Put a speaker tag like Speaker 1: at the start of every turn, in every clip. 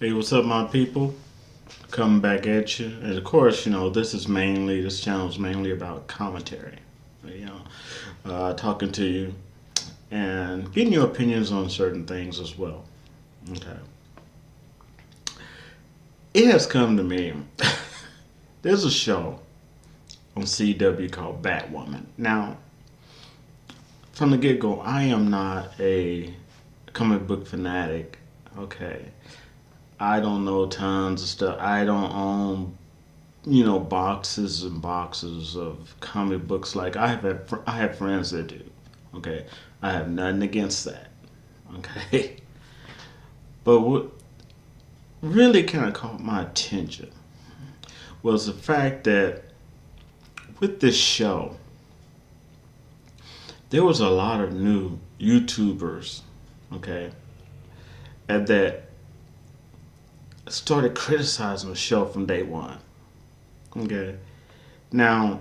Speaker 1: Hey, what's up, my people? Coming back at you. And of course, this channel is mainly about commentary. You know, talking to you and getting your opinions on certain things as well. Okay. It has come to me. There's a show on CW called BatWoman. Now, from the get go, I am not a comic book fanatic. Okay. I don't know tons of stuff. I don't own boxes and boxes of comic books. Like I have friends that do. Okay, I have nothing against that. Okay, but what really kind of caught my attention was the fact that with this show, there was a lot of new YouTubers. Okay, and that started criticizing the show from day one. Okay, now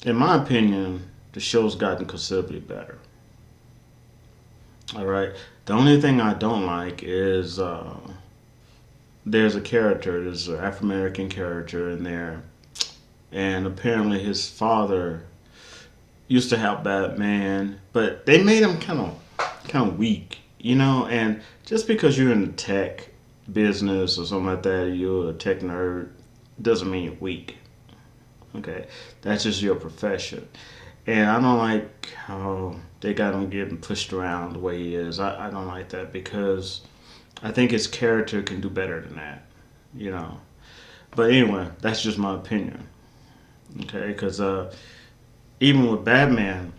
Speaker 1: in my opinion, the show's gotten considerably better. All right. The only thing I don't like is there's an African American character in there, and apparently his father used to help Batman, but they made him kind of weak, And just because you're in the tech business or something like that, you're a tech nerd, doesn't mean you're weak. Okay, that's just your profession. And I don't like how they got him getting pushed around the way he is. I don't like that because I think his character can do better than that. But anyway, that's just my opinion. Okay, because even with Batman,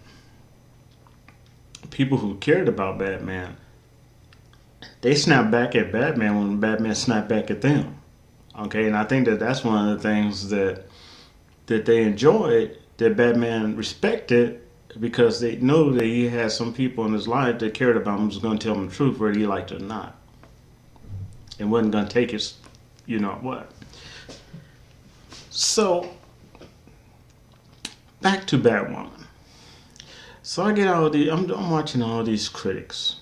Speaker 1: people who cared about Batman, they snapped back at Batman when Batman snapped back at them. Okay, and I think that that's one of the things that they enjoyed, that Batman respected, because they know that he had some people in his life that cared about him, was going to tell him the truth, whether he liked it or not, and wasn't going to take his, you know what. So back to Batwoman. So I get all the I'm watching all these critics,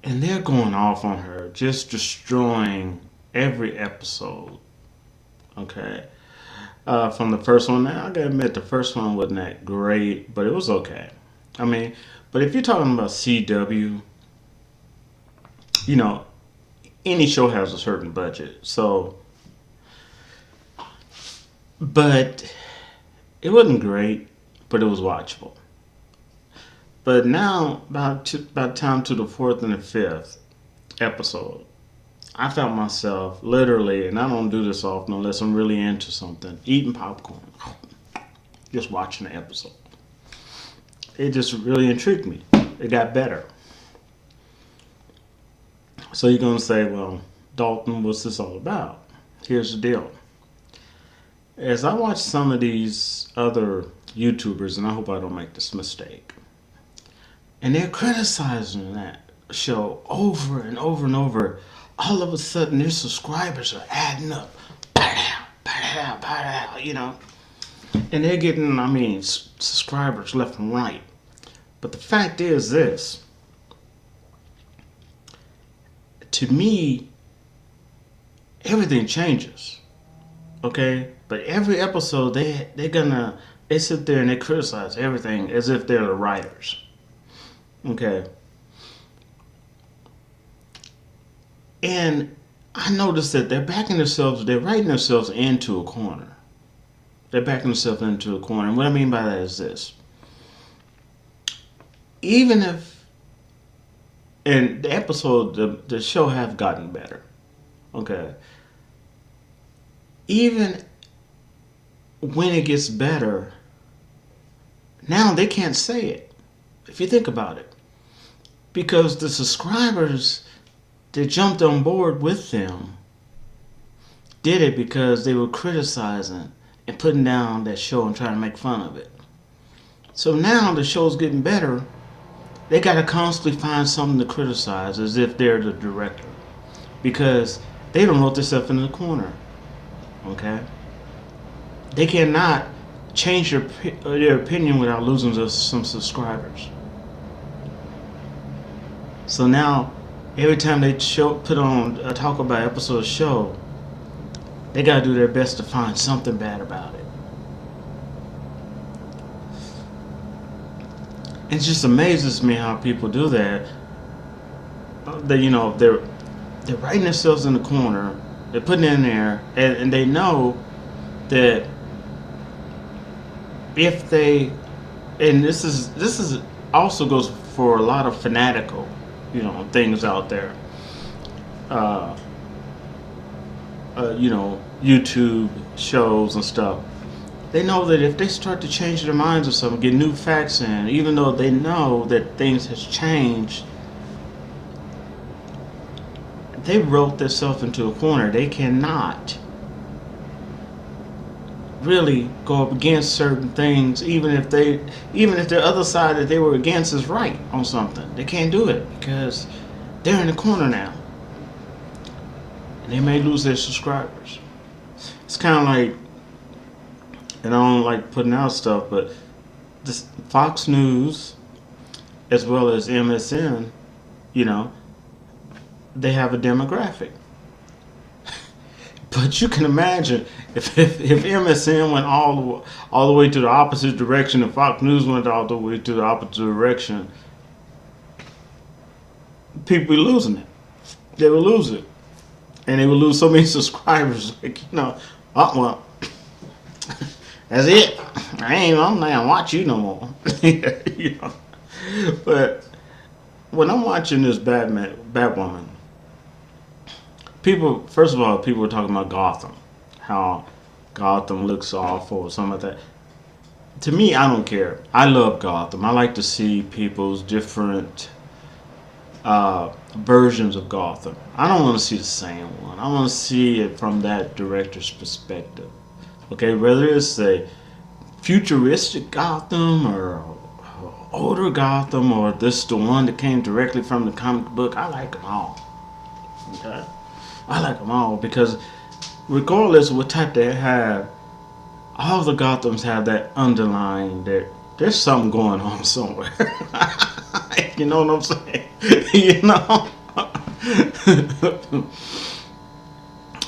Speaker 1: and they're going off on her, just destroying every episode. Okay, from the first one. Now I gotta admit, the first one wasn't that great, but it was okay. I mean, but if you're talking about CW, you know, any show has a certain budget. So, but it wasn't great, but it was watchable. But now, about time to the fourth and the fifth episode, I found myself literally, and I don't do this often unless I'm really into something, eating popcorn, just watching the episode. It just really intrigued me. It got better. So you're gonna say, well, Dalton, what's this all about? Here's the deal. As I watch some of these other YouTubers, and I hope I don't make this mistake, and they're criticizing that show over and over and over, all of a sudden their subscribers are adding up. And they're getting, subscribers left and right. But the fact is this: to me, everything changes. Okay? But every episode, they sit there and they criticize everything as if they're the writers. Okay. And I noticed that they're writing themselves into a corner. They're backing themselves into a corner. And what I mean by that is this. Even if, and the show have gotten better. Okay. Even when it gets better, now they can't say it. If you think about it. Because the subscribers that jumped on board with them did it because they were criticizing and putting down that show and trying to make fun of it. So now the show's getting better. They got to constantly find something to criticize as if they're the director. Because they don't wrote themselves in the corner. Okay? They cannot change their opinion without losing some subscribers. So now Every time they put on a talk about episode of show, they gotta do their best to find something bad about it. It just amazes me how people do that. That they're writing themselves in the corner. They're putting it in there, and they know that if they, and this is also goes for a lot of fanatical, things out there. Uh, YouTube shows and stuff. They know that if they start to change their minds or something, get new facts in, even though they know that things has changed, they wrote themselves into a corner. They cannot really go up against certain things, even if the other side that they were against is right on something. They can't do it because they're in the corner now, and they may lose their subscribers. It's kind of like, and I don't like putting out stuff, but this Fox News as well as MSN, you know, they have a demographic. But you can imagine if MSN went all the way to the opposite direction and Fox News went all the way to the opposite direction, people be losing it. They would lose it, and they would lose so many subscribers. Well, that's it. I'm not gonna watch you no more. But when I'm watching this Batwoman, first of all, people were talking about Gotham, how Gotham looks awful or something like that. To me, I don't care. I love Gotham. I like to see people's different versions of Gotham. I don't want to see the same one. I want to see it from that director's perspective. Okay, whether it's a futuristic Gotham or older Gotham or this the one that came directly from the comic book, I like them all. Okay, I like them all because regardless of what type they have, all the Gothams have that underlying that there's something going on somewhere. You know what I'm saying?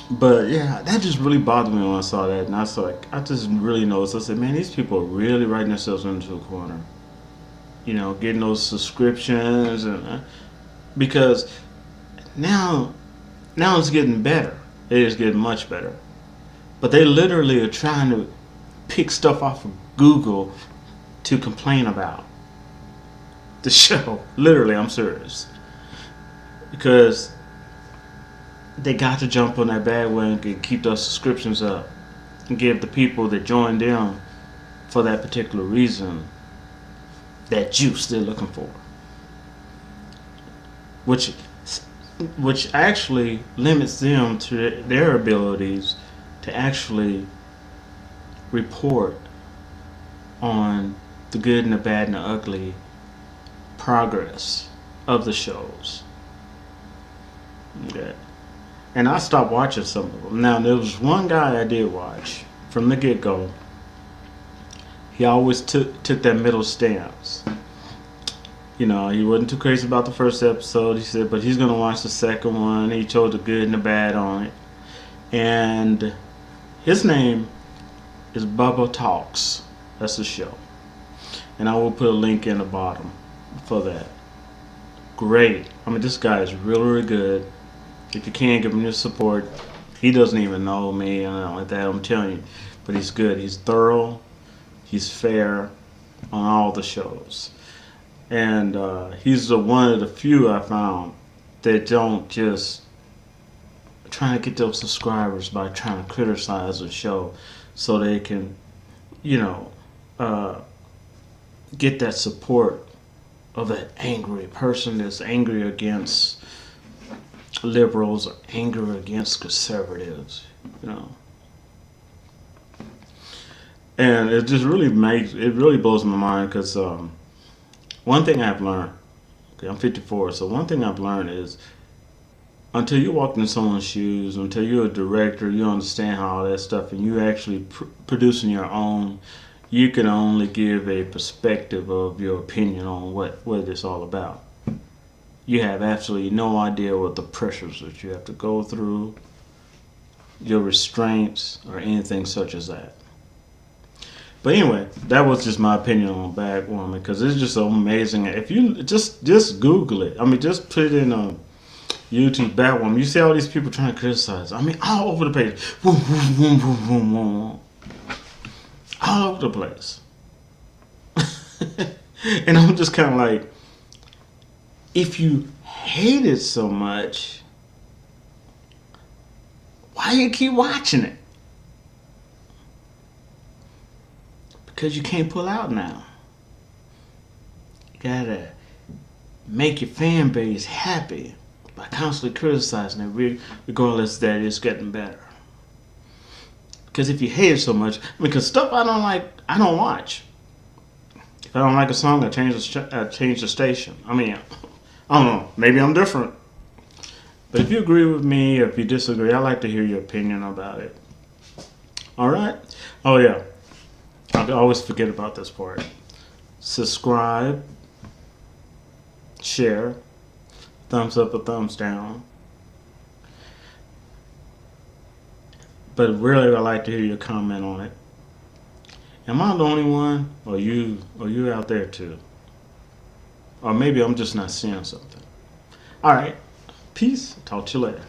Speaker 1: But yeah, that just really bothered me when I saw that, and I just really noticed. I said, man, these people are really writing themselves into a corner. Getting those subscriptions, and because now it's getting better. It is getting much better. But they literally are trying to pick stuff off of Google to complain about the show. Literally, I'm serious. Because they got to jump on that bandwagon and keep those subscriptions up and give the people that joined them for that particular reason that juice they're looking for. Which actually limits them to their abilities to actually report on the good and the bad and the ugly progress of the shows. Okay. And I stopped watching some of them. Now, there was one guy I did watch from the get-go. He always took that middle stance. He wasn't too crazy about the first episode. He said, but he's going to watch the second one. He chose the good and the bad on it. And his name is Bubba Talks. That's the show. And I will put a link in the bottom for that. Great. This guy is really, really good. If you can't give him your support, he doesn't even know me and nothing like that. I'm telling you. But he's good. He's thorough. He's fair on all the shows. And he's one of the few I found that don't just try to get those subscribers by trying to criticize the show so they can, get that support of that angry person that's angry against liberals or angry against conservatives, And it just really blows my mind because one thing I've learned, okay, I'm 54, so one thing I've learned is until you walk in someone's shoes, until you're a director, you understand how all that stuff, and you actually producing your own, you can only give a perspective of your opinion on what it's all about. You have absolutely no idea what the pressures that you have to go through, your restraints, or anything such as that. But anyway, that was just my opinion on BatWomen because it's just so amazing. If you just Google it, I mean, just put it in YouTube BatWomen. You see all these people trying to criticize. I mean, all over the page, boom, boom, boom, boom, boom, boom, all over the place. And I'm just kind of like, if you hate it so much, why you keep watching it? Because you can't pull out now. You gotta make your fan base happy by constantly criticizing it, regardless that it's getting better. Because if you hate it so much, I mean, because stuff I don't like, I don't watch. If I don't like a song, I change the station. I mean, I don't know. Maybe I'm different. But if you agree with me or if you disagree, I'd like to hear your opinion about it. All right? Oh, yeah. I always forget about this part. Subscribe, share, thumbs up or thumbs down. But really, I'd like to hear your comment on it. Am I the only one, or you out there too? Or maybe I'm just not seeing something. All right. Peace. Talk to you later.